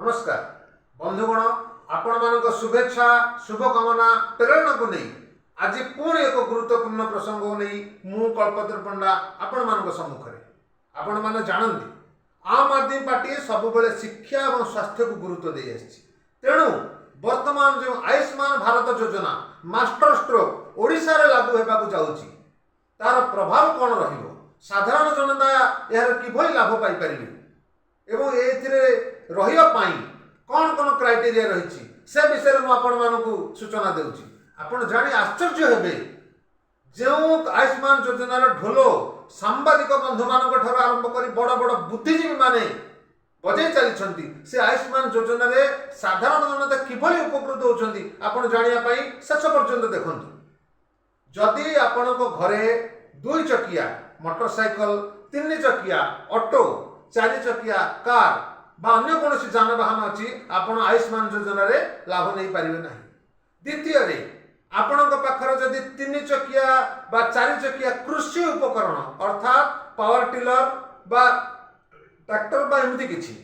नमस्कार बंधुगण आपण मान शुभेच्छा शुभकामना प्रेरणा को नहीं आज पुणी एक गुरुत्वपूर्ण प्रसंग को नहीं मु कल्पत्र पंडा आपण मान सम्मुखें आपण मैंने जानते आम आदमी पार्टी सब शिक्षा और स्वास्थ्य को गुरुत्व दे तेणु वर्तमान जो आयुष्मान भारत योजना मास्टर स्ट्रोक ओडिशा रे लागू होगा जाऊँगी तार प्रभाव कौन साधारण जनता यार किभली लाभ पाइपर एवं रही कौन कौन क्राइटेरिया रही से विषय में आपको सूचना दूची आपड़ जानी आश्चर्य हेबे जो आयुष्मान योजनार ढोल सांबादिक बंधु मान आरंभ कर बड़ बड़ बुद्धिजीवी माने बजाई चली से आयुष्मान योजना रे साधारण जनता किभली उपकृत होती आपड़ जानापी शेष पर्यंत देखु जदि आपण घरे 2 चकिया मोटरसाइकल 3 चकिया ऑटो 4 चकिया कार बा अन्य कौन जानवाहन अच्छी आपण आयुष्मान योजना रे लाभ नहीं पारे ना। द्वितीय आपण पाखर जदि 3 चकिया बा 4 चकिया कृषि उपकरण अर्थात पावर टिलर बा ट्रैक्टर बा एमती किछि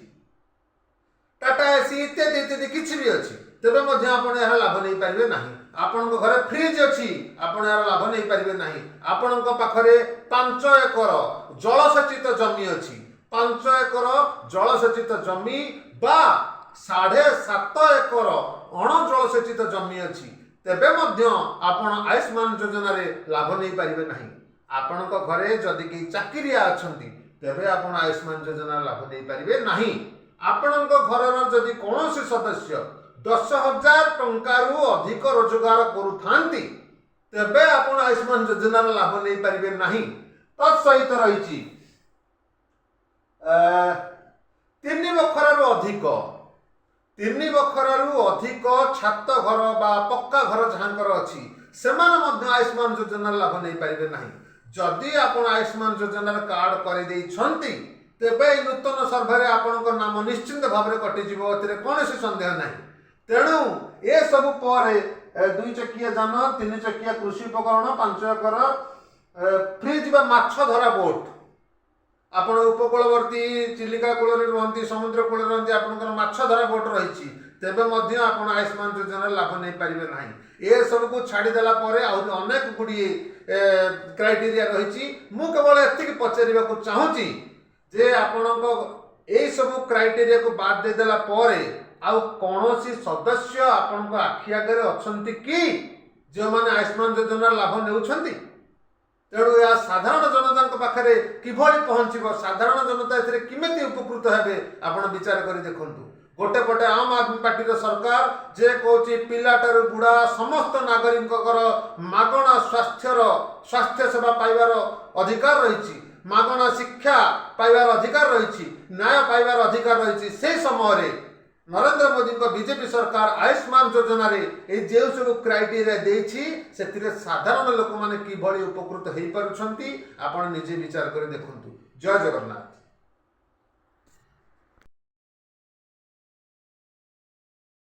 टाटा एसी इत्यादि इत्यादि किछि भी अच्छी तेबे मध्य आपण यार लाभ नहीं पारे ना। आपण घरे फ्रिज अच्छी आपण यार लाभ नहीं पारे ना। आपण पाखरे 5 एकर जलसेचित जमी अच्छी 5 एकर जलसेचित जमी बा 7.5 एकर अण जलसेचित जमी अच्छी तेबे मध्य आपण आयुष्मान योजना रे लाभ नहीं पारे ना। आपण घरे जदि कि चाकरिया अच्छी तेबे आपण आयुष्मान योजना लाभ नहीं पारे ना। आपण घर जदि कौन सदस्य 10,000 टंकारु अधिक रोजगार करुथांती तेबे आपण आयुष्मान योजना लाभ नहीं पारे ना। तत्सहित रही 3 बखर अधिक छात घर बा पक्का घर जहाँकर अच्छी से आयुष्मान योजना लाभ नहीं पारे ना। जदि आपण आयुष्मान योजना कार्ड कर तेबे नूतन सर्भे आपण नाम निश्चिंत भाव में कटिज कौन सन्देह ना। तेणु ये सब पर 2 चकिया जान 3 चकिया कृषि उपकरण 5 एकर फ्रिज बा माछ धरा बोट आपण उपकूलवर्ती चिलिका कूल रुहति समुद्र कूल रुहति आपंकर माछ धरा बोट रही तेबे मध्य आपण आयुष्मान योजना लाभ नहीं पारे ना। ये सब को छाड़देला अनेक गुड़िए क्राइटेरिया रही मु केवल एति पचार चाहूँगी जे आपण यही सब क्राइटेरिया को बाद देदेला आउ कौन सदस्य आपण आखि आगे अच्छा कि जो मैंने आयुष्मान योजना लाभ ने तेणु या साधारण जनता पाखे किभली पहुँचब साधारण जनता किमेती उपकृत हे आपण विचार कर देखु। गोटे पटे आम आदमी पार्टी सरकार जे कौची पिलाटारू बुढ़ा समस्त नागरिक मागणा स्वास्थ्य सेवा पाइबार अधिकार रही मागणा शिक्षा पाइबार अधिकार रही न्याय पाइबार अधिकार रही से समय नरेंद्र मोदी बीजेपी सरकार आयुष्मान योजना रे जो सब क्राइटेरिया देछि से साधारण लोक मैंने किभली उपकृत हो पारुछंती आपण निजे विचार कर देखु। जय जगन्नाथ।